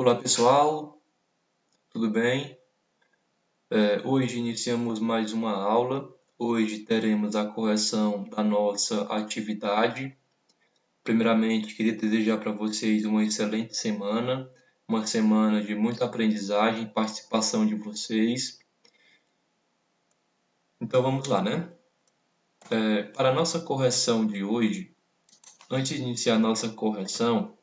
Olá pessoal, tudo bem? Hoje iniciamos mais uma aula. Hoje teremos a correção da nossa atividade. Primeiramente, queria desejar para vocês uma excelente semana, uma semana de muita aprendizagem, participação de vocês. Então vamos lá, né? Para a nossa correção de hoje, antes de iniciar a nossa correção,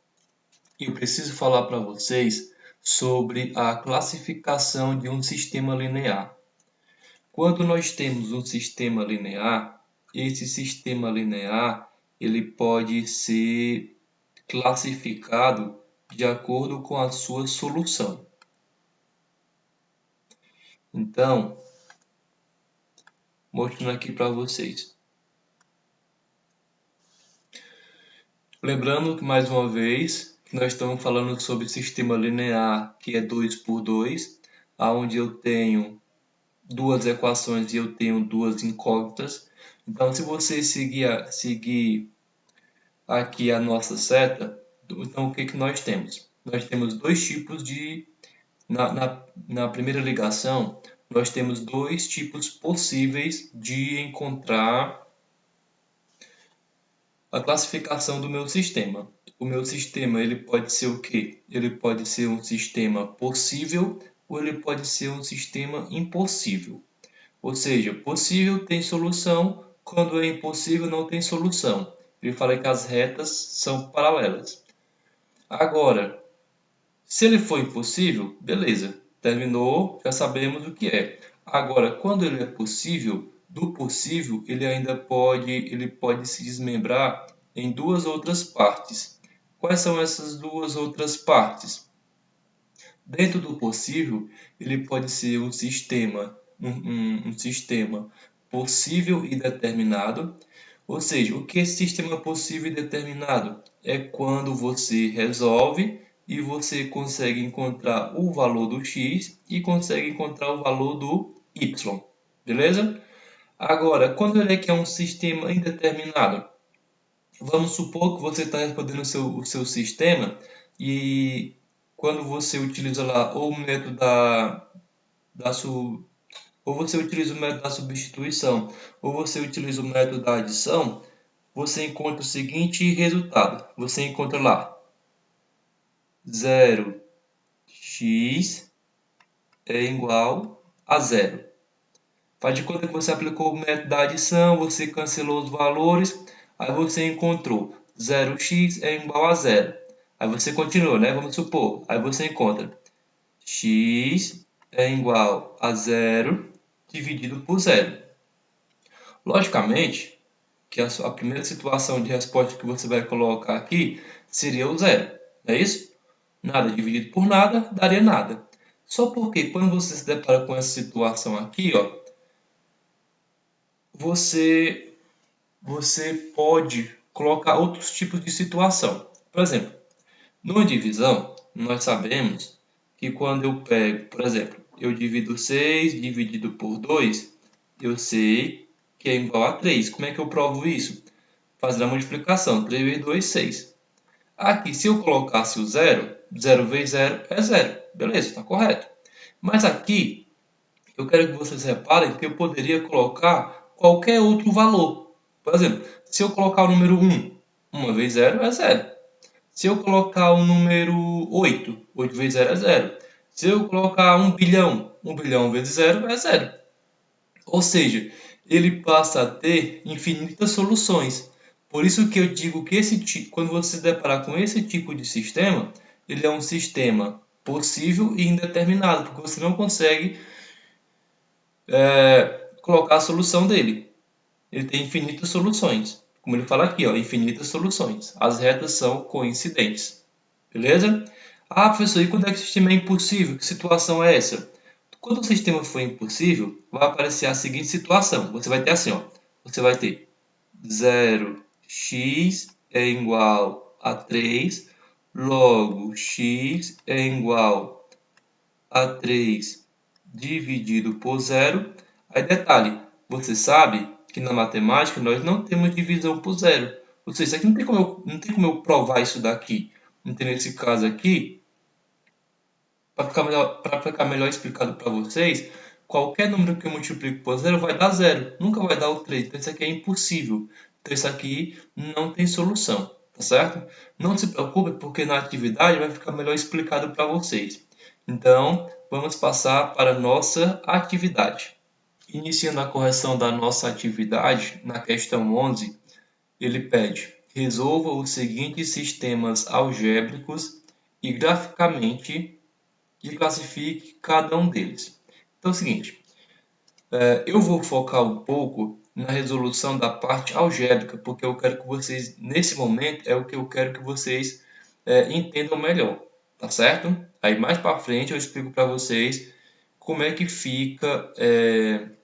eu preciso falar para vocês sobre a classificação de um sistema linear. Quando nós temos um sistema linear, esse sistema linear ele pode ser classificado de acordo com a sua solução. Então, mostrando aqui para vocês. Lembrando que, mais uma vez, que nós estamos falando sobre sistema linear, que é 2 por 2, onde eu tenho duas equações e eu tenho duas incógnitas. Então, se você seguir aqui a nossa seta, então o que nós temos? Nós temos dois tipos de... Na primeira ligação, nós temos dois tipos possíveis de encontrar a classificação do meu sistema. O meu sistema ele pode ser o quê? Ele pode ser um sistema possível ou ele pode ser um sistema impossível. Ou seja, possível tem solução, quando é impossível não tem solução. Ele fala que as retas são paralelas. Agora, se ele for impossível, beleza, terminou, já sabemos o que é. Agora, quando ele é possível, do possível ele ainda pode se desmembrar em duas outras partes. Quais são essas duas outras partes? Dentro do possível, ele pode ser um sistema possível e determinado. Ou seja, o que é sistema possível e determinado? É quando você resolve e você consegue encontrar o valor do x e consegue encontrar o valor do y. Beleza? Agora, quando ele é um sistema indeterminado, vamos supor que você está respondendo o seu sistema e quando você utiliza lá ou o método ou você utiliza o método da substituição, ou você utiliza o método da adição, você encontra o seguinte resultado. Você encontra lá 0x é igual a 0. Faz de conta que você aplicou o método da adição, você cancelou os valores, aí você encontrou 0x é igual a 0. Aí você continua, né? Vamos supor. Aí você encontra x é igual a 0 dividido por 0. Logicamente, que a primeira situação de resposta que você vai colocar aqui seria o 0. Não é isso? Nada dividido por nada daria nada. Só porque quando você se depara com essa situação aqui, ó, você pode colocar outros tipos de situação. Por exemplo, numa divisão, nós sabemos que quando eu pego, por exemplo, eu divido 6 dividido por 2, eu sei que é igual a 3. Como é que eu provo isso? Fazendo a multiplicação. 3 vezes 2, 6. Aqui, se eu colocasse o 0, 0 vezes 0 é 0. Beleza, está correto. Mas aqui, eu quero que vocês reparem que eu poderia colocar qualquer outro valor. Por exemplo, se eu colocar o número 1, 1 vezes 0 é 0. Se eu colocar o número 8, 8 vezes 0 é 0. Se eu colocar 1 bilhão, 1 bilhão vezes 0 é 0. Ou seja, ele passa a ter infinitas soluções. Por isso que eu digo que quando você se deparar com esse tipo de sistema, ele é um sistema possível e indeterminado, porque você não consegue colocar a solução dele. Ele tem infinitas soluções. Como ele fala aqui, ó, infinitas soluções. As retas são coincidentes. Beleza? Ah, professor, e quando é que o sistema é impossível? Que situação é essa? Quando o sistema for impossível, vai aparecer a seguinte situação. Você vai ter assim, ó. Você vai ter 0x é igual a 3, logo x é igual a 3 dividido por 0. Aí detalhe, você sabe que na matemática nós não temos divisão por 0. Ou seja, isso aqui não tem como eu provar isso daqui. Então, nesse caso aqui, para ficar melhor explicado para vocês, qualquer número que eu multiplico por zero vai dar zero, nunca vai dar o 3. Então isso aqui é impossível. Então isso aqui não tem solução, tá certo? Não se preocupe, porque na atividade vai ficar melhor explicado para vocês. Então, vamos passar para a nossa atividade. Iniciando a correção da nossa atividade, na questão 11, ele pede: resolva os seguintes sistemas algébricos e graficamente e classifique cada um deles. Então é o seguinte, eu vou focar um pouco na resolução da parte algébrica, porque eu quero que vocês, nesse momento, é o que eu quero que vocês entendam melhor, tá certo? Aí mais para frente eu explico para vocês como é que fica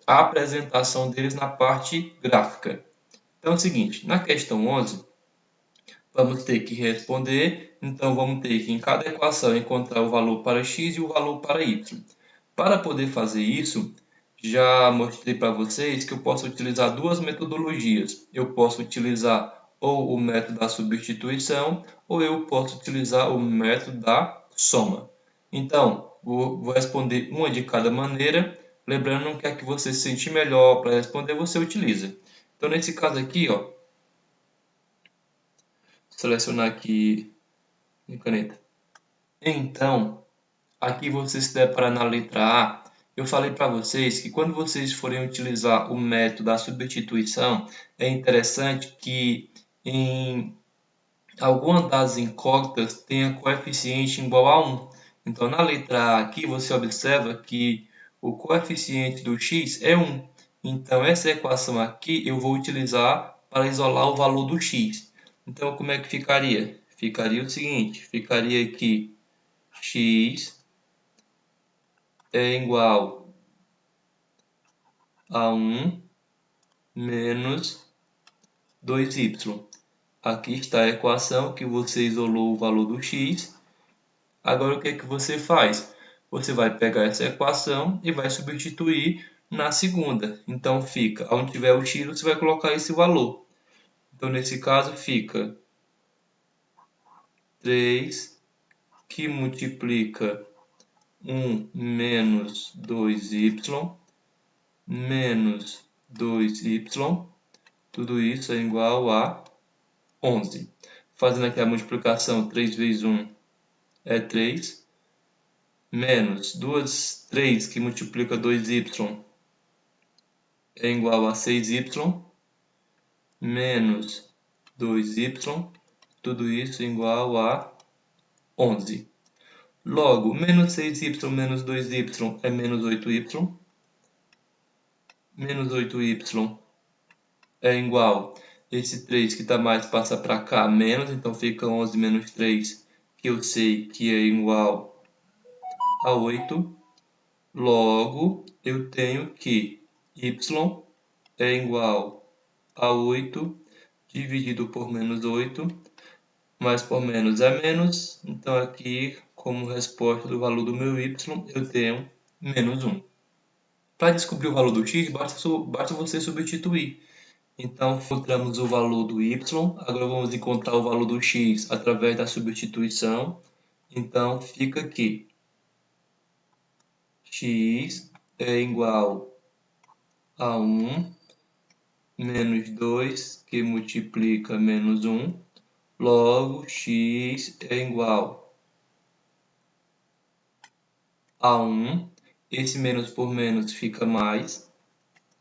a apresentação deles na parte gráfica. Então é o seguinte, na questão 11, vamos ter que responder, então vamos ter que em cada equação encontrar o valor para x e o valor para y. Para poder fazer isso, já mostrei para vocês que eu posso utilizar duas metodologias. Eu posso utilizar ou o método da substituição ou eu posso utilizar o método da soma. Então, vou responder uma de cada maneira, lembrando que a que você se sentir melhor para responder, você utiliza. Então, nesse caso aqui, ó, selecionar aqui minha caneta. Então, aqui você se depara na letra A. Eu falei para vocês que quando vocês forem utilizar o método da substituição, é interessante que em alguma das incógnitas tenha coeficiente igual a 1. Então, na letra A aqui, você observa que o coeficiente do x é 1. Então, essa equação aqui eu vou utilizar para isolar o valor do x. Então, como é que ficaria? Ficaria o seguinte, ficaria aqui x é igual a 1 menos 2y. Aqui está a equação que você isolou o valor do x. Agora o que é que você faz? Você vai pegar essa equação e vai substituir na segunda. Então fica, onde tiver o x, você vai colocar esse valor. Então nesse caso fica 3 que multiplica 1 menos 2y menos 2y, tudo isso é igual a 11. Fazendo aqui a multiplicação, 3 vezes 1 é 3, menos 3 que multiplica 2y é igual a 6y, menos 2y, tudo isso é igual a 11. Logo, menos 6y menos 2y é menos 8y, menos 8y é igual, esse 3 que está mais passa para cá, menos, então fica 11 menos 3, que eu sei que é igual a 8. Logo, eu tenho que y é igual a 8 dividido por menos 8, mais por menos é menos, então aqui, como resposta do valor do meu y, eu tenho menos 1. Para descobrir o valor do x, basta você substituir. Então, encontramos o valor do y, agora vamos encontrar o valor do x através da substituição. Então, fica aqui, x é igual a 1 menos 2, que multiplica menos 1, logo x é igual a 1, esse menos por menos fica mais,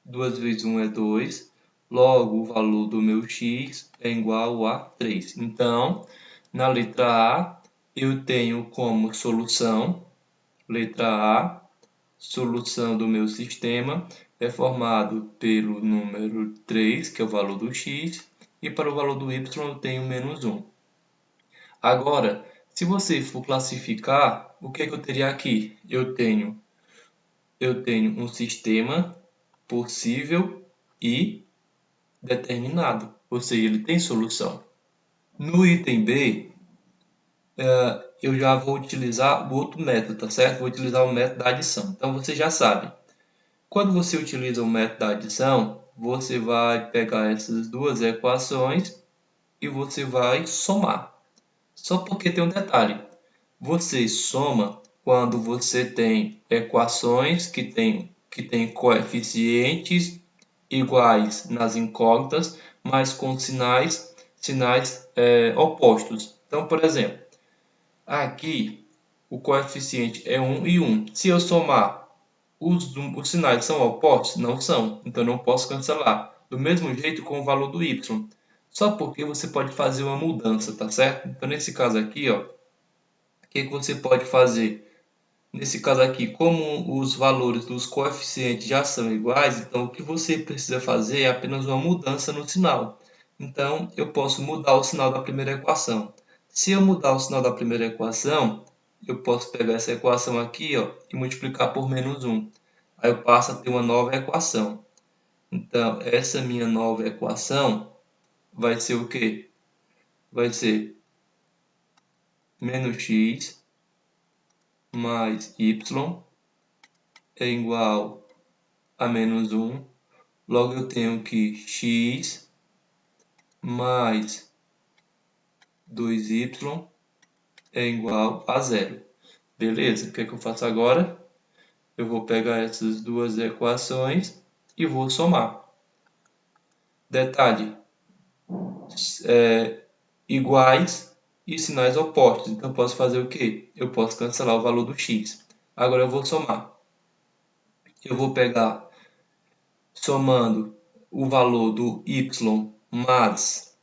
2 vezes 1 é 2, logo o valor do meu x é igual a 3. Então, na letra A, eu tenho como solução, letra A, solução do meu sistema é formado pelo número 3, que é o valor do x, e para o valor do y eu tenho menos 1. Agora, se você for classificar, o que é que eu teria aqui? Eu tenho um sistema possível e determinado, ou seja, ele tem solução. No item B, eu já vou utilizar o outro método, tá certo? Vou utilizar o método da adição. Então, você já sabe. Quando você utiliza o método da adição, você vai pegar essas duas equações e você vai somar. Só porque tem um detalhe. Você soma quando você tem equações que têm coeficientes iguais nas incógnitas, mas com sinais opostos. Então, por exemplo, aqui o coeficiente é 1 e 1. Se eu somar, os sinais são opostos? Não são, então não posso cancelar. Do mesmo jeito com o valor do y. Só porque você pode fazer uma mudança, tá certo? Então, nesse caso aqui, ó, o que você pode fazer? Nesse caso aqui, como os valores dos coeficientes já são iguais, então o que você precisa fazer é apenas uma mudança no sinal. Então, eu posso mudar o sinal da primeira equação. Se eu mudar o sinal da primeira equação, eu posso pegar essa equação aqui, ó, e multiplicar por menos 1. Aí eu passo a ter uma nova equação. Então, essa minha nova equação vai ser o quê? Vai ser menos x mais y é igual a menos 1. Logo, eu tenho que x mais 2y é igual a 0. Beleza? O que é que eu faço agora? Eu vou pegar essas duas equações e vou somar. Detalhe, iguais e sinais opostos. Então, eu posso fazer o quê? Eu posso cancelar o valor do x. Agora, eu vou somar. Eu vou pegar, somando o valor do y mais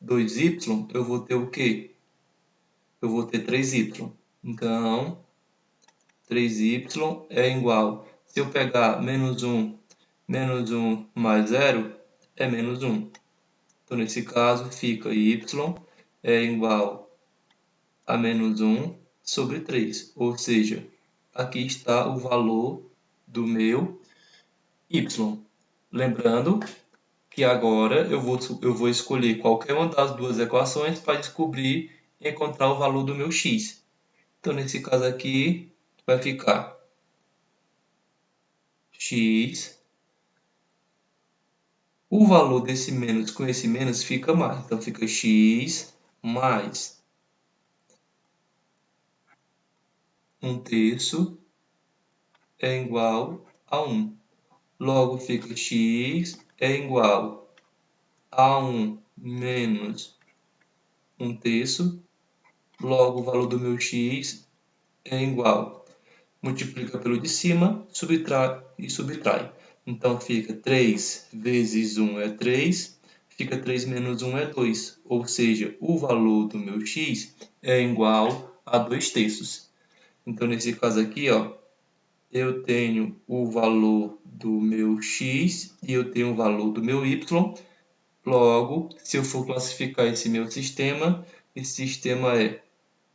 2y, eu vou ter o quê? Eu vou ter 3y. Então, 3y é igual. Se eu pegar menos 1 mais 0, é menos 1. Então, nesse caso, fica y é igual a menos 1 sobre 3. Ou seja, aqui está o valor do meu y. Lembrando que agora eu vou escolher qualquer uma das duas equações para descobrir e encontrar o valor do meu x. Então, nesse caso aqui, vai ficar x. O valor desse menos com esse menos fica mais. Então, fica x mais 1/3 é igual a 1. Logo, fica x é igual a 1 menos 1/3. Logo, o valor do meu x é igual. Multiplica pelo de cima, subtrai. Então, fica 3 vezes 1 é 3, fica 3 menos 1 é 2. Ou seja, o valor do meu x é igual a 2/3. Então, nesse caso aqui, ó, eu tenho o valor do meu x e eu tenho o valor do meu y. Logo, se eu for classificar esse meu sistema, esse sistema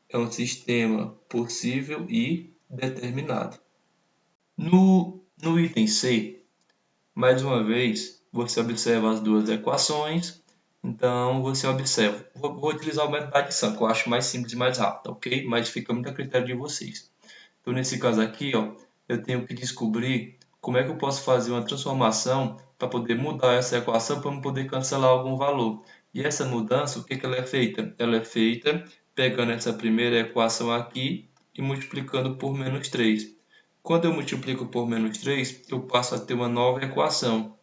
é um sistema possível e determinado. No item C, mais uma vez, você observa as duas equações. Então, você observa. Vou utilizar o método da adição, que eu acho mais simples e mais rápido, ok? Mas fica muito a critério de vocês. Então, nesse caso aqui, ó, eu tenho que descobrir como é que eu posso fazer uma transformação para poder mudar essa equação para eu poder cancelar algum valor. E essa mudança, o que ela é feita? Ela é feita pegando essa primeira equação aqui e multiplicando por menos 3. Quando eu multiplico por menos 3, eu passo a ter uma nova equação.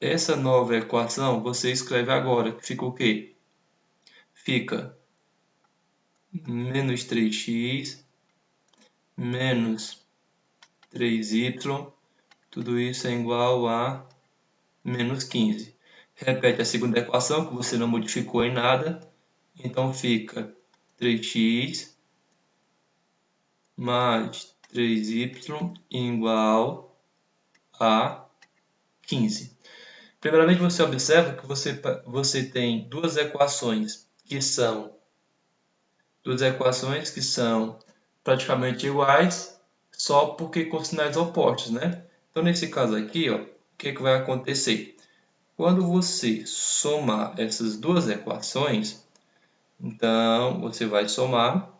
Essa nova equação você escreve agora, que fica o quê? Fica menos 3x menos 3y, tudo isso é igual a menos 15. Repete a segunda equação, que você não modificou em nada. Então, fica 3x mais 3y igual a 15. Primeiramente, você observa que você tem duas equações que são praticamente iguais, só porque com sinais opostos, né? Então, nesse caso aqui, ó, o que vai acontecer? Quando você somar essas duas equações, então você vai somar,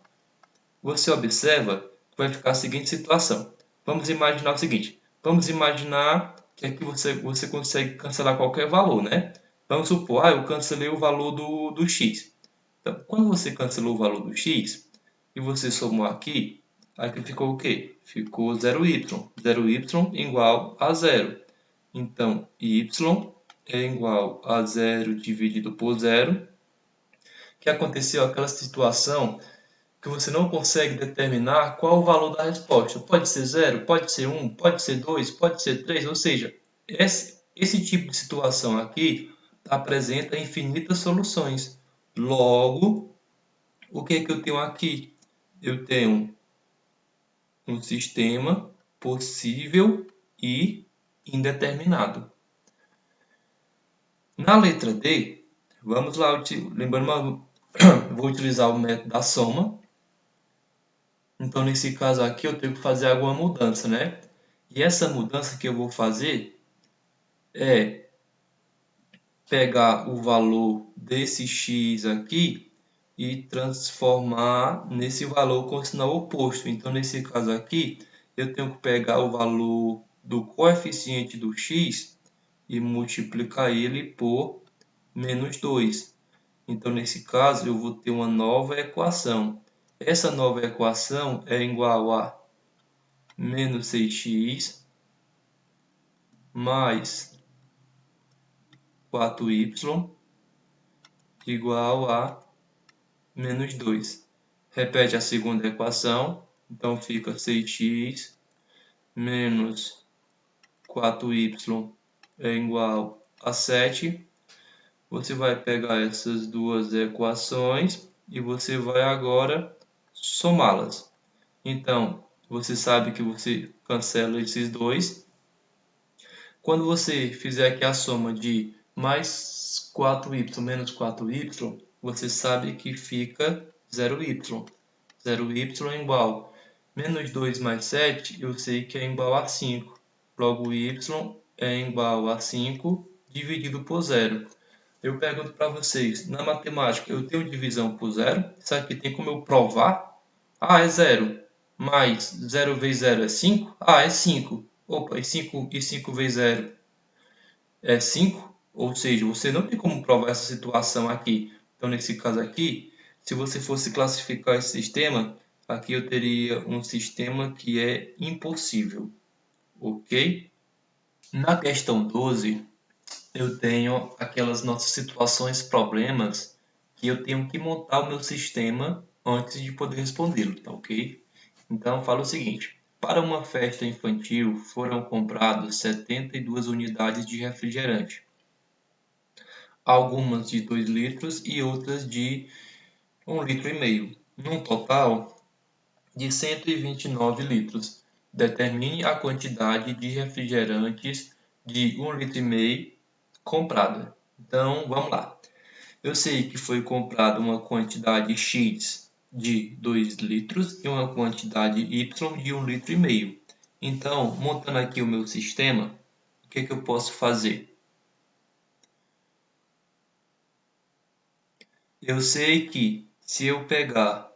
você observa que vai ficar a seguinte situação. Vamos imaginar o seguinte, vamos imaginar que aqui você consegue cancelar qualquer valor, né? Vamos supor, eu cancelei o valor do x. Então, quando você cancelou o valor do x e você somou aqui, Aqui ficou o quê? Ficou 0y. 0y igual a 0. Então, y é igual a 0 dividido por 0. Que aconteceu aquela situação que você não consegue determinar qual o valor da resposta. Pode ser 0, pode ser 1, pode ser 2, pode ser 3, ou seja, esse tipo de situação aqui apresenta infinitas soluções. Logo, o que é que eu tenho aqui? Eu tenho um sistema possível e indeterminado. Na letra D, vamos lá, lembrando, vou utilizar o método da soma. Então, nesse caso aqui, eu tenho que fazer alguma mudança, né? E essa mudança que eu vou fazer é pegar o valor desse x aqui e transformar nesse valor com sinal oposto. Então, nesse caso aqui, eu tenho que pegar o valor do coeficiente do x e multiplicar ele por menos 2. Então, nesse caso, eu vou ter uma nova equação. Essa nova equação é igual a menos 6x mais 4y igual a menos 2. Repete a segunda equação, então fica 6x menos 4y é igual a 7. Você vai pegar essas duas equações e você vai agora somá-las. Então, você sabe que você cancela esses dois. Quando você fizer aqui a soma de mais 4y menos 4y, você sabe que fica 0y. 0y é igual a menos 2 mais 7, eu sei que é igual a 5. Logo, y é igual a 5 dividido por 0. Eu pergunto para vocês, na matemática, eu tenho divisão por 0? Isso aqui tem como eu provar? Ah, é 0. Mais 0 vezes 0 é 5? Ah, é 5. Opa, e 5 vezes 0 é 5? Ou seja, você não tem como provar essa situação aqui. Então, nesse caso aqui, se você fosse classificar esse sistema, aqui eu teria um sistema que é impossível. Ok? Na questão 12, eu tenho aquelas nossas situações, problemas, que eu tenho que montar o meu sistema antes de poder respondê-lo, tá ok? Então, fala o seguinte: para uma festa infantil foram compradas 72 unidades de refrigerante, algumas de 2 litros e outras de 1,5 litro, num total de 129 litros. Determine a quantidade de refrigerantes de 1,5 litro comprada. Então, vamos lá. Eu sei que foi comprada uma quantidade X de 2 litros e uma quantidade Y de 1,5 litro. Então, montando aqui o meu sistema, o que eu posso fazer? Eu sei que se eu pegar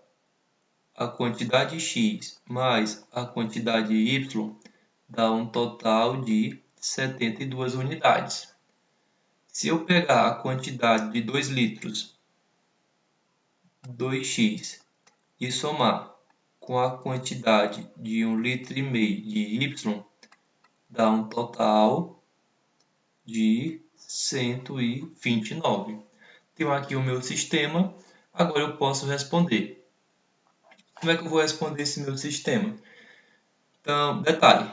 a quantidade X mais a quantidade Y, dá um total de 72 unidades. Se eu pegar a quantidade de 2 litros, 2x, e somar com a quantidade de 1,5 litro de Y, dá um total de 129. Tenho aqui o meu sistema, agora eu posso responder. Como é que eu vou responder esse meu sistema? Então, detalhe,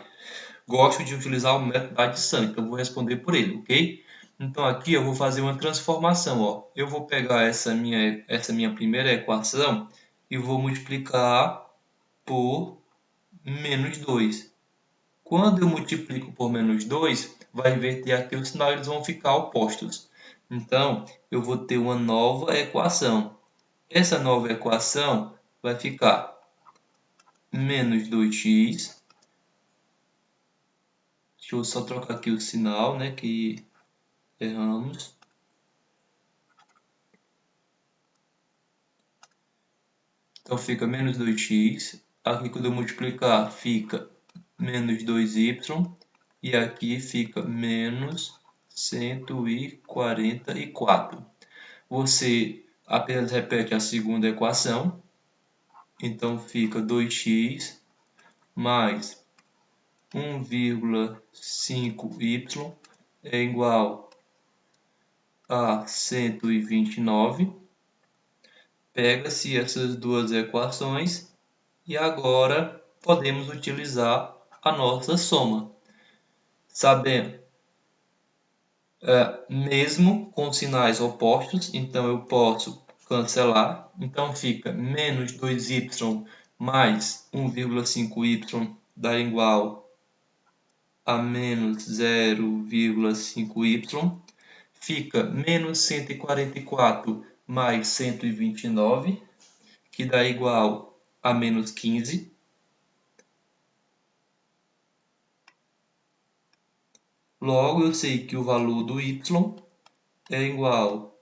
gosto de utilizar o método da adição, então eu vou responder por ele, ok? Então aqui eu vou fazer uma transformação, ó. Eu vou pegar essa minha primeira equação e vou multiplicar por menos 2. Quando eu multiplico por menos 2, vai inverter aqui o sinal, eles vão ficar opostos. Então, eu vou ter uma nova equação. Essa nova equação vai ficar menos 2x. Deixa eu só trocar aqui o sinal, né, que erramos. Então, fica menos 2x. Aqui, quando eu multiplicar, fica menos 2y. E aqui fica menos 144. Você apenas repete a segunda equação. Então, fica 2x mais 1,5y é igual a 129. Pega-se essas duas equações e agora podemos utilizar a nossa soma. Sabendo, mesmo com sinais opostos, então eu posso cancelar. Então fica menos 2y mais 1,5y dá igual a menos 0,5y. Fica menos 144 mais 129, que dá igual a menos 15. Logo, eu sei que o valor do y é igual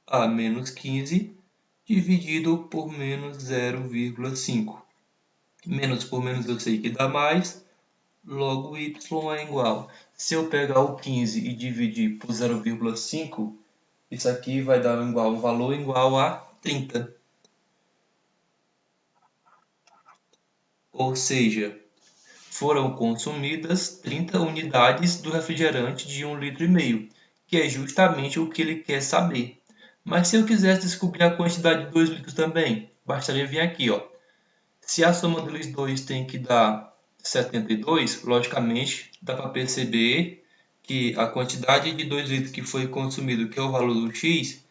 a menos 15 dividido por menos 0,5. Menos por menos eu sei que dá mais, logo y é igual. Se eu pegar o 15 e dividir por 0,5, isso aqui vai dar um valor igual a 30. Ou seja, foram consumidas 30 unidades do refrigerante de 1,5 litro, que é justamente o que ele quer saber. Mas se eu quisesse descobrir a quantidade de 2 litros também, bastaria vir aqui, ó. Se a soma deles dois tem que dar 72, logicamente dá para perceber que a quantidade de 2 litros que foi consumido, que é o valor do x,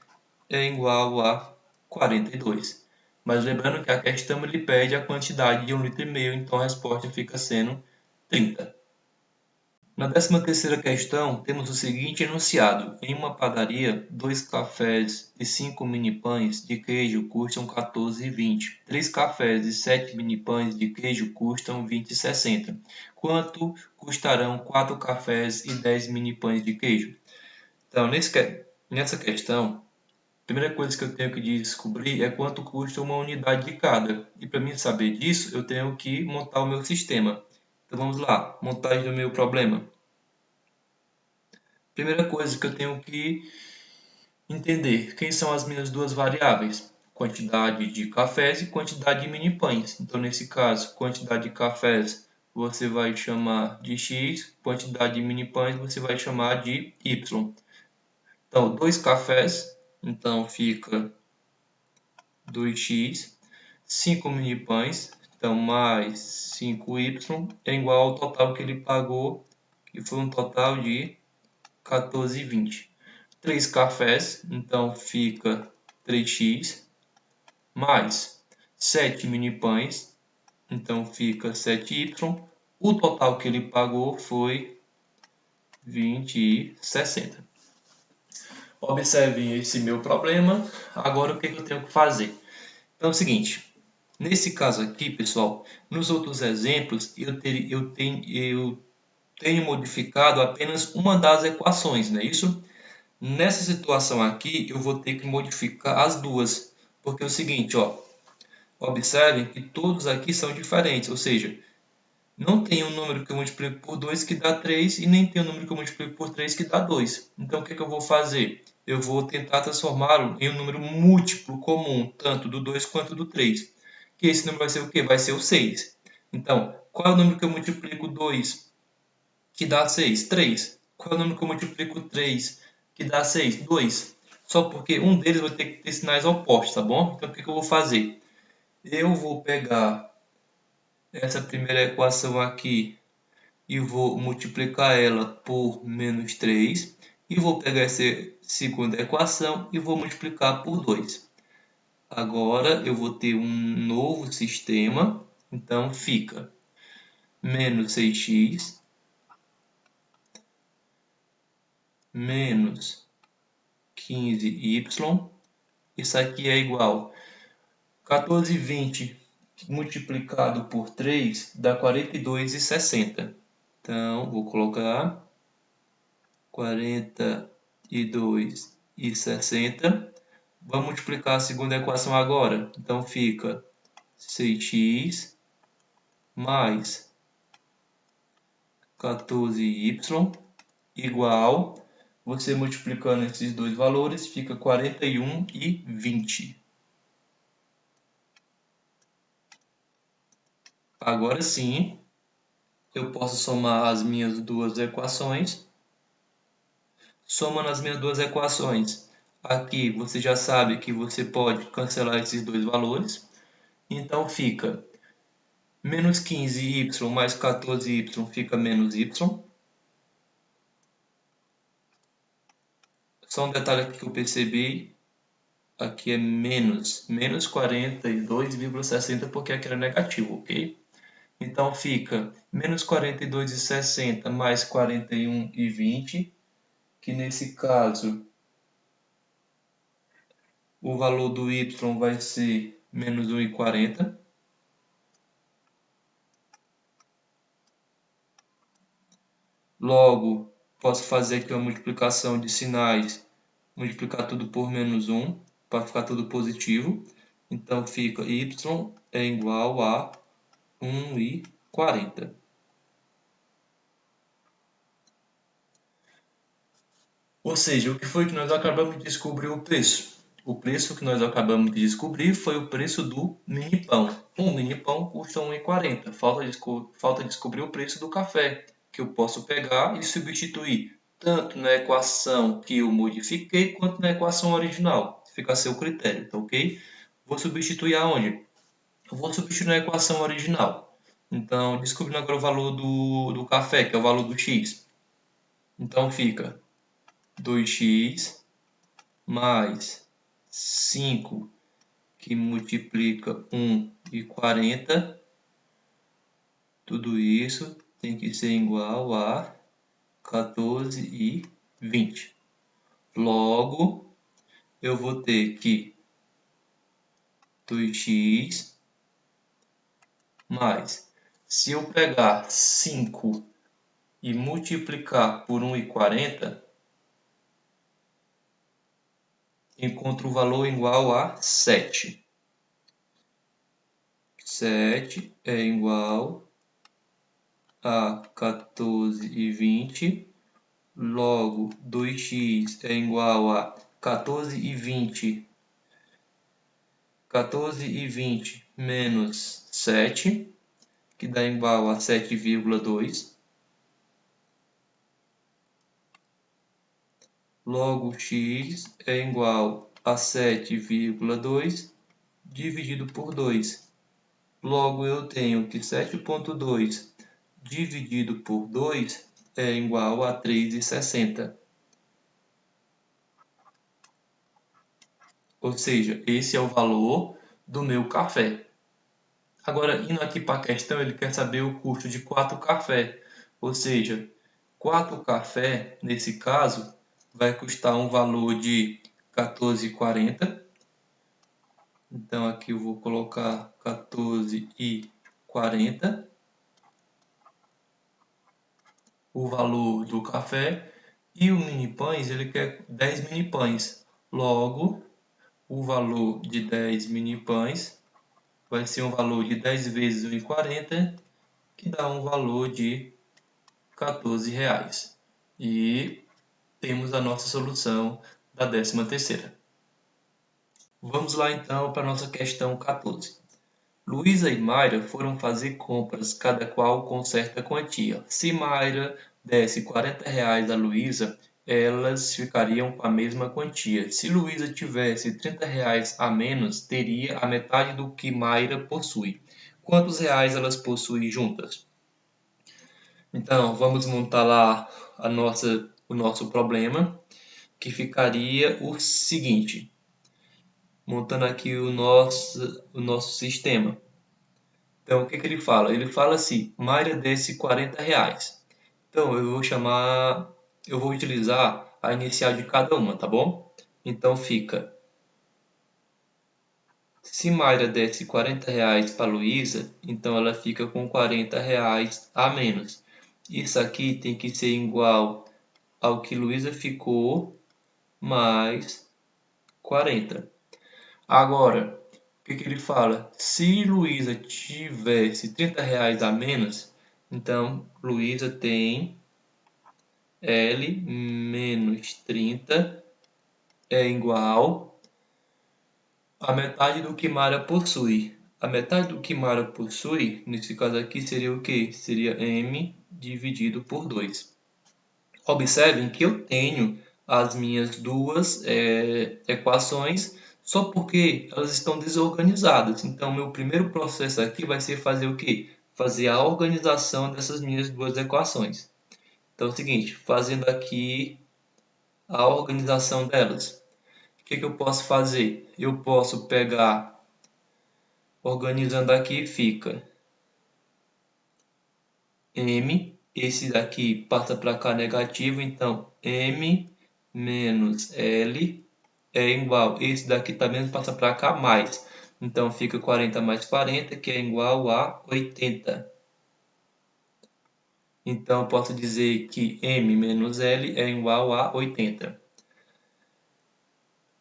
é igual a 42. Mas lembrando que a questão ele pede a quantidade de 1,5 litro, então a resposta fica sendo 30. Na 13ª questão, temos o seguinte enunciado. Em uma padaria, 2 cafés e 5 mini-pães de queijo custam 14,20. 3 cafés e 7 mini-pães de queijo custam 20,60. Quanto custarão 4 cafés e 10 mini-pães de queijo? Então, nessa questão, a primeira coisa que eu tenho que descobrir é quanto custa uma unidade de cada. E para mim saber disso, eu tenho que montar o meu sistema. Então vamos lá, montagem do meu problema. Primeira coisa que eu tenho que entender, quem são as minhas duas variáveis? Quantidade de cafés e quantidade de mini pães. Então nesse caso, quantidade de cafés você vai chamar de x, quantidade de mini pães você vai chamar de y. Então 2 cafés, então fica 2x, 5 mini pães, então mais 5y, é igual ao total que ele pagou, que foi um total de 14,20. 3 cafés, então fica 3x, mais 7 mini pães, então fica 7y. O total que ele pagou foi 20,60. Observem esse meu problema. Agora o que eu tenho que fazer? Então é o seguinte, nesse caso aqui, pessoal, nos outros exemplos eu tenho modificado apenas uma das equações, não é isso? Nessa situação aqui, eu vou ter que modificar as duas, porque é o seguinte, ó, observem que todos aqui são diferentes, ou seja, não tem um número que eu multiplico por 2 que dá 3 e nem tem um número que eu multiplico por 3 que dá 2. Então, o que eu vou fazer? Eu vou tentar transformá-lo em um número múltiplo comum, tanto do 2 quanto do 3. Que esse número vai ser o quê? Vai ser o 6. Então, qual é o número que eu multiplico 2 que dá 6? 3. Qual é o número que eu multiplico 3 que dá 6? 2. Só porque um deles vai ter que ter sinais opostos, tá bom? Então, o que eu vou fazer? Eu vou pegar essa primeira equação aqui e vou multiplicar ela por menos 3. E vou pegar essa segunda equação e vou multiplicar por 2. Agora eu vou ter um novo sistema. Então fica menos 6x menos 15y. Isso aqui é igual a 14,20 multiplicado por 3 dá 42,60. Então, vou colocar 42,60. Vamos multiplicar a segunda equação agora. Então, fica 6x mais 14y igual, você multiplicando esses dois valores, fica 41,20. Agora sim, eu posso somar as minhas duas equações. Somando as minhas duas equações, aqui você já sabe que você pode cancelar esses dois valores. Então fica menos 15y mais 14y fica menos y. Só um detalhe aqui que eu percebi, aqui é menos 42,60 porque aqui era negativo, ok? Então fica menos 42,60 mais 41,20, que nesse caso o valor do y vai ser menos 1,40. Logo, posso fazer aqui uma multiplicação de sinais, multiplicar tudo por menos 1, para ficar tudo positivo. Então fica y é igual a 1,40. Ou seja, o que foi que nós acabamos de descobrir o preço? O preço que nós acabamos de descobrir foi o preço do mini pão. Um mini pão custa 1,40. Falta descobrir o preço do café, que eu posso pegar e substituir tanto na equação que eu modifiquei, quanto na equação original. Fica a seu critério, tá ok? Vou substituir aonde? Eu vou substituir na equação original. Então, descobrindo agora o valor do café, que é o valor do x. Então fica 2x mais 5, que multiplica 1,40. Tudo isso tem que ser igual a 14,20. Logo, eu vou ter que 2x mais, se eu pegar 5 e multiplicar por 1,40, encontro o valor igual a 7. 7 é igual a 14,20. Logo, 2x é igual a 14,20. 14,20 menos 7, que dá igual a 7,2. Logo, x é igual a 7,2 dividido por 2. Logo, eu tenho que 7,2 dividido por 2 é igual a 3,60. Ou seja, esse é o valor do meu café. Agora, indo aqui para a questão, ele quer saber o custo de 4 cafés. Ou seja, 4 cafés, nesse caso, vai custar um valor de 14,40. Então, aqui eu vou colocar 14,40. O valor do café. E o mini pães, ele quer 10 mini pães. Logo, o valor de 10 mini pães vai ser um valor de 10 vezes 1,40, que dá um valor de R$14. E temos a nossa solução da 13ª. Vamos lá então para a nossa questão 14. Luísa e Mayra foram fazer compras, cada qual com certa quantia. Se Mayra desse R$40 a Luísa, elas ficariam com a mesma quantia. Se Luísa tivesse R$30 a menos, teria a metade do que Mayra possui. Quantos reais elas possuem juntas? Então, vamos montar lá o nosso problema, que ficaria o seguinte. Montando aqui o nosso sistema. Então, o que ele fala? Ele fala assim, Mayra desse R$40. Então, eu vou utilizar a inicial de cada uma, tá bom? Então, fica, se Mayra desse R$40 para Luísa, então ela fica com R$40 a menos. Isso aqui tem que ser igual ao que Luísa ficou, mais 40. Agora, o que ele fala? Se Luísa tivesse R$30 a menos, então Luísa tem L menos 30 é igual a metade do que Mayra possui. A metade do que Mayra possui, nesse caso aqui, seria o quê? Seria m dividido por 2. Observem que eu tenho as minhas duas equações, só porque elas estão desorganizadas. Então, meu primeiro processo aqui vai ser fazer o quê? Fazer a organização dessas minhas duas equações. Então é o seguinte, fazendo aqui a organização delas. O que eu posso fazer? Eu posso pegar, organizando aqui, fica m, esse daqui passa para cá negativo, então m menos L é igual, esse daqui também passa para cá mais, então fica 40 mais 40, que é igual a 80. Então posso dizer que m menos L é igual a 80.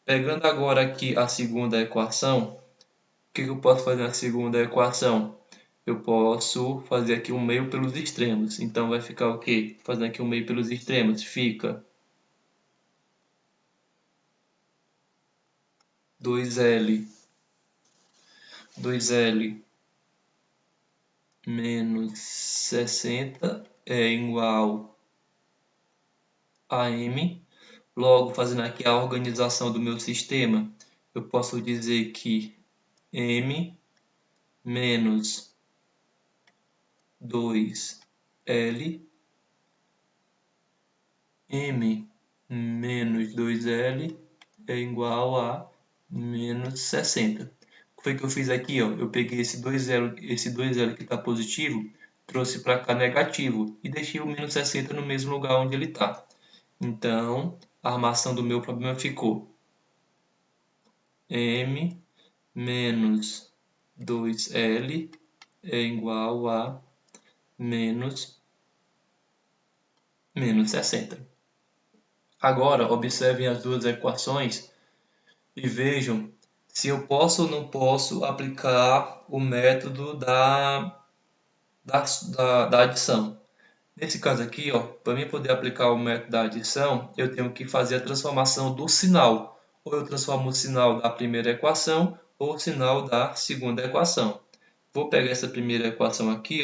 Pegando agora aqui a segunda equação, o que eu posso fazer na segunda equação? Eu posso fazer aqui um meio pelos extremos. Então vai ficar o quê? Fazendo aqui um meio pelos extremos, fica 2L menos 60 é igual a M. Logo, fazendo aqui a organização do meu sistema, eu posso dizer que M menos 2L, M menos 2L é igual a menos 60. O que foi que eu fiz aqui? Ó? Eu peguei esse 2L que está positivo, trouxe para cá negativo e deixei o menos 60 no mesmo lugar onde ele está. Então, a armação do meu problema ficou M menos 2L é igual a menos 60. Agora, observem as duas equações e vejam se eu posso ou não posso aplicar o método da adição. Nesse caso aqui, para mim poder aplicar o método da adição, eu tenho que fazer a transformação do sinal. Ou eu transformo o sinal da primeira equação ou o sinal da segunda equação. Vou pegar essa primeira equação aqui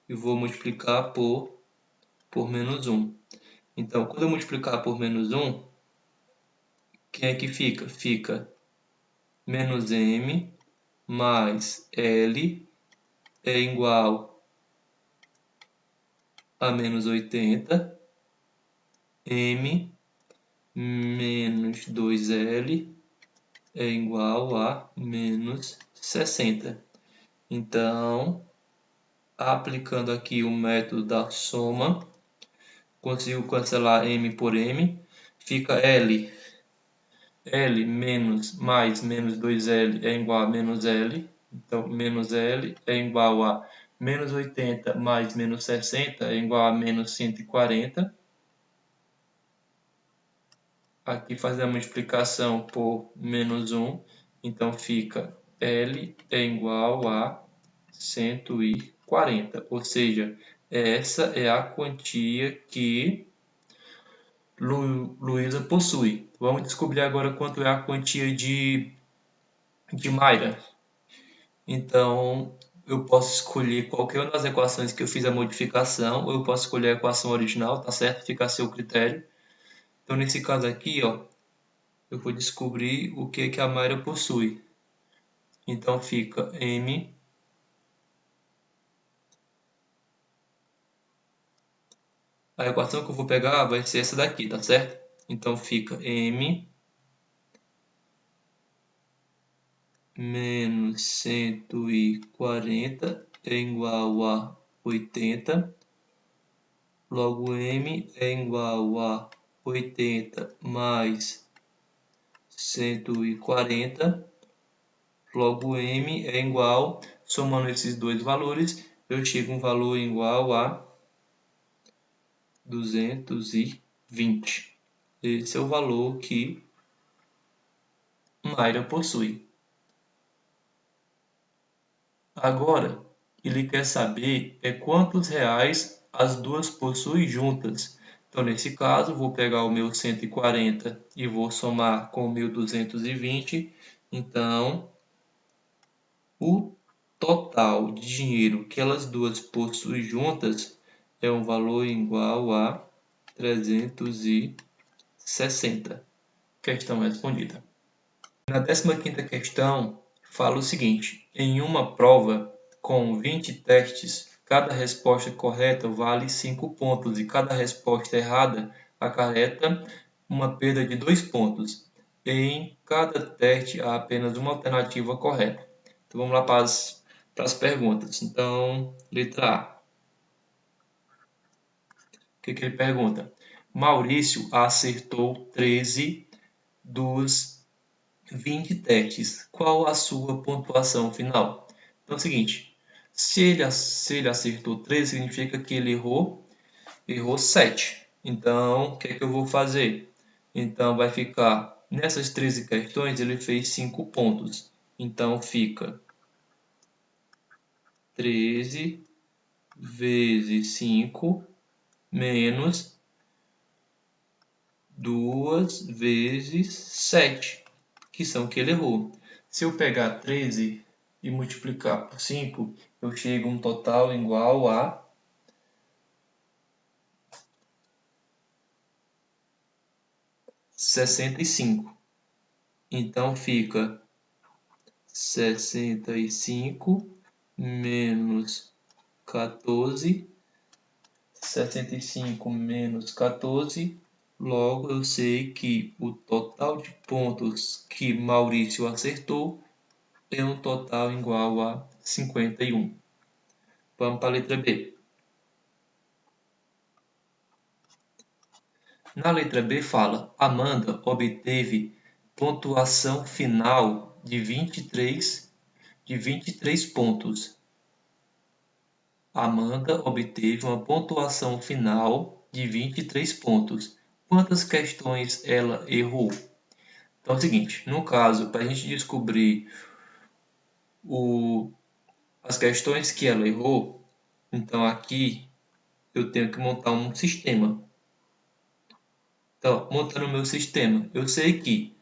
e vou multiplicar por menos 1. Então, quando eu multiplicar por menos 1, quem é que fica? Fica menos m mais L é igual a menos 80, m menos 2L é igual a menos 60. Então, aplicando aqui o método da soma, consigo cancelar m por m, fica L menos mais menos 2L é igual a menos L. Então, menos L é igual a menos 80 mais menos 60 é igual a menos 140. Aqui fazendo a multiplicação por menos 1. Então, fica L é igual a 140. Ou seja, essa é a quantia que Luísa possui. Vamos descobrir agora quanto é a quantia de Mayra. Então, eu posso escolher qualquer uma das equações que eu fiz a modificação, ou eu posso escolher a equação original, tá certo? Fica a seu critério. Então, nesse caso aqui, eu vou descobrir o que a Mayra possui. Então, fica M a equação que eu vou pegar vai ser essa daqui, tá certo? Então, fica M menos 140 é igual a 80. Logo, M é igual a 80 mais 140. Logo, M é igual, somando esses dois valores, eu chego a um valor igual a 220. Esse é o valor que Mayra possui. Agora, ele quer saber quantos reais as duas possuem juntas. Então, nesse caso, vou pegar o meu 140 e vou somar com o meu 220. Então, O total de dinheiro que elas duas possuem juntas é um valor igual a 360. Questão respondida. Na 15ª questão, fala o seguinte: em uma prova com 20 testes, cada resposta correta vale 5 pontos e cada resposta errada acarreta uma perda de 2 pontos. Em cada teste há apenas uma alternativa correta. Então vamos lá para as perguntas. Então, letra A. O que ele pergunta? Maurício acertou 13 dos 20 testes. Qual a sua pontuação final? Então é o seguinte, se ele acertou 13, significa que ele errou 7. Então, o que é que eu vou fazer? Então, vai ficar, nessas 13 questões, ele fez 5 pontos. Então, fica 13 vezes 5 menos 2 vezes 7, que são que ele errou. Se eu pegar 13 e multiplicar por 5, eu chego a um total igual a 65. Então fica 65 menos 14. 65 menos 14. Logo, eu sei que o total de pontos que Maurício acertou é um total igual a 51. Vamos para a letra B. Na letra B fala: Amanda obteve pontuação final de 23 pontos. Amanda obteve uma pontuação final de 23 pontos. Quantas questões ela errou? Então é o seguinte, no caso, para a gente descobrir as questões que ela errou, então aqui eu tenho que montar um sistema. Então, montando o meu sistema, eu sei que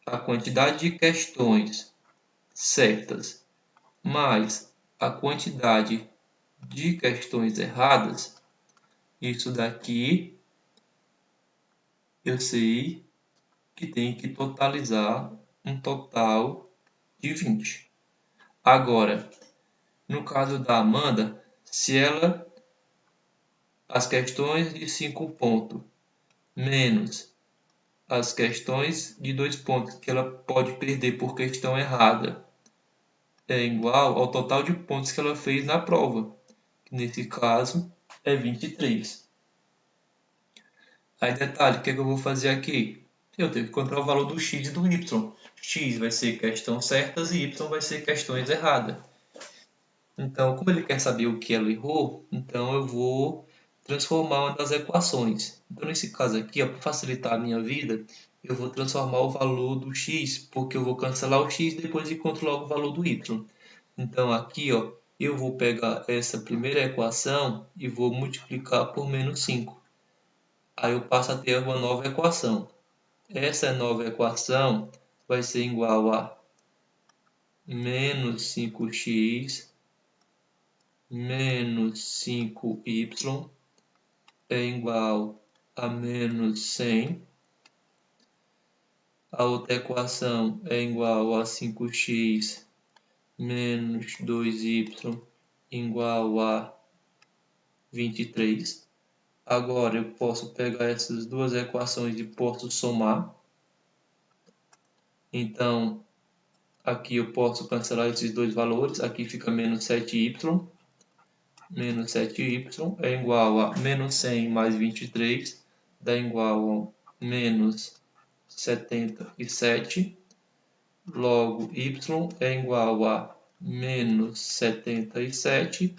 a quantidade de questões certas mais a quantidade de questões erradas, isso daqui eu sei que tem que totalizar um total de 20. Agora, no caso da Amanda, se ela as questões de 5 pontos menos as questões de 2 pontos que ela pode perder por questão errada é igual ao total de pontos que ela fez na prova, que nesse caso é 23. Aí detalhe, o que é que eu vou fazer aqui? Eu tenho que encontrar o valor do x e do y. X vai ser questões certas e y vai ser questões erradas. Então, como ele quer saber o que ela errou, então eu vou transformar uma das equações. Então, nesse caso aqui, para facilitar a minha vida, eu vou transformar o valor do x, porque eu vou cancelar o x e depois encontro logo o valor do y. Então, aqui, ó, eu vou pegar essa primeira equação e vou multiplicar por menos 5. Aí eu passo a ter uma nova equação. Essa nova equação vai ser igual a menos 5x menos 5y é igual a menos 100. A outra equação é igual a 5x menos 2y igual a 23. Agora eu posso pegar essas duas equações e posso somar. Então, aqui eu posso cancelar esses dois valores. Aqui fica menos 7y. Menos 7y é igual a menos 100 mais 23, dá igual a menos 77. Logo, y é igual a menos 77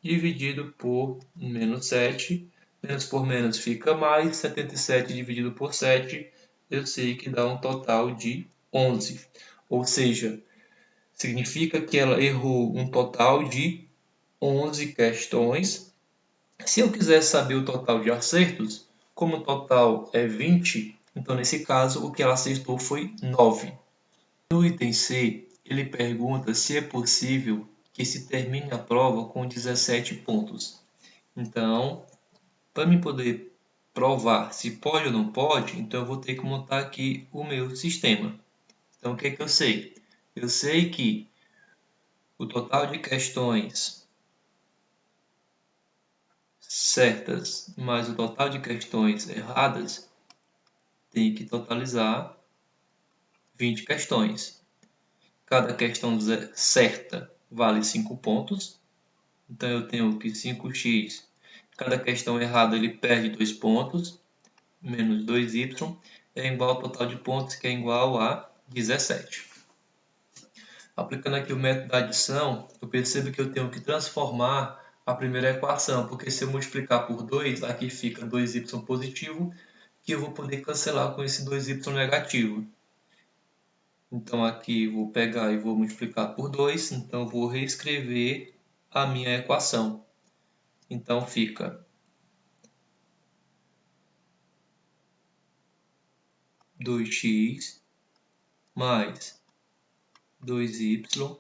dividido por menos 7. Menos por menos fica mais, 77 dividido por 7, eu sei que dá um total de 11. Ou seja, significa que ela errou um total de 11 questões. Se eu quiser saber o total de acertos, como o total é 20, então nesse caso o que ela acertou foi 9. No item C, ele pergunta se é possível que se termine a prova com 17 pontos. Então, para mim poder provar se pode ou não pode, então eu vou ter que montar aqui o meu sistema. Então, o que é que eu sei? Eu sei que o total de questões certas mais o total de questões erradas tem que totalizar 20 questões. Cada questão certa vale 5 pontos. Então eu tenho que 5x, cada questão errada ele perde 2 pontos, menos 2y, é igual ao total de pontos, que é igual a 17. Aplicando aqui o método da adição, eu percebo que eu tenho que transformar a primeira equação, porque se eu multiplicar por 2, aqui fica 2y positivo, que eu vou poder cancelar com esse 2y negativo. Então aqui vou pegar e vou multiplicar por 2, então vou reescrever a minha equação. Então fica 2x mais 2y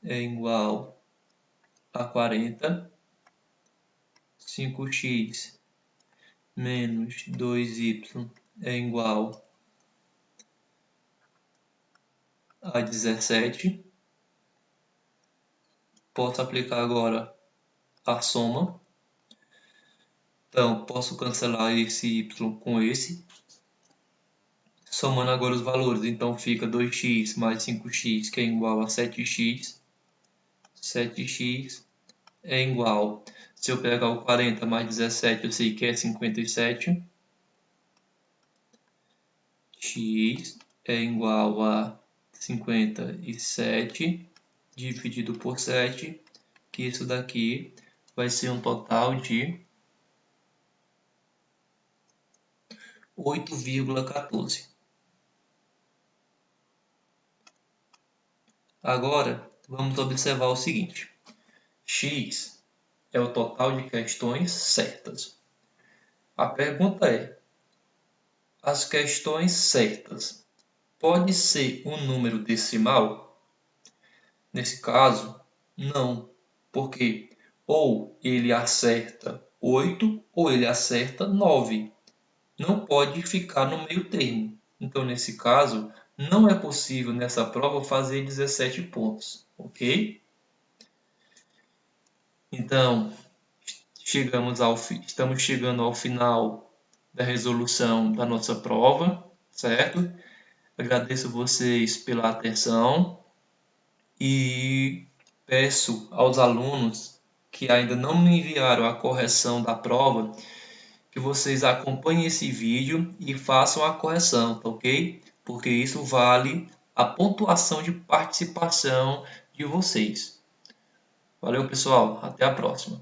é igual a 40, 5x menos 2y é igual a 17. Posso aplicar agora a soma. Então, posso cancelar esse y com esse. Somando agora os valores, então fica 2x mais 5x, que é igual a 7x. 7x é igual, se eu pegar o 40 mais 17, eu sei que é 57. X é igual a 57 dividido por 7, que isso daqui vai ser um total de 8,14. Agora, vamos observar o seguinte. X é o total de questões certas. A pergunta é, as questões certas pode ser um número decimal? Nesse caso, não, porque ou ele acerta 8 ou ele acerta 9. Não pode ficar no meio termo. Então, nesse caso, não é possível nessa prova fazer 17 pontos, ok? Então, estamos chegando ao final da resolução da nossa prova, certo? Agradeço vocês pela atenção e peço aos alunos que ainda não me enviaram a correção da prova que vocês acompanhem esse vídeo e façam a correção, tá ok? Porque isso vale a pontuação de participação de vocês. Valeu, pessoal. Até a próxima.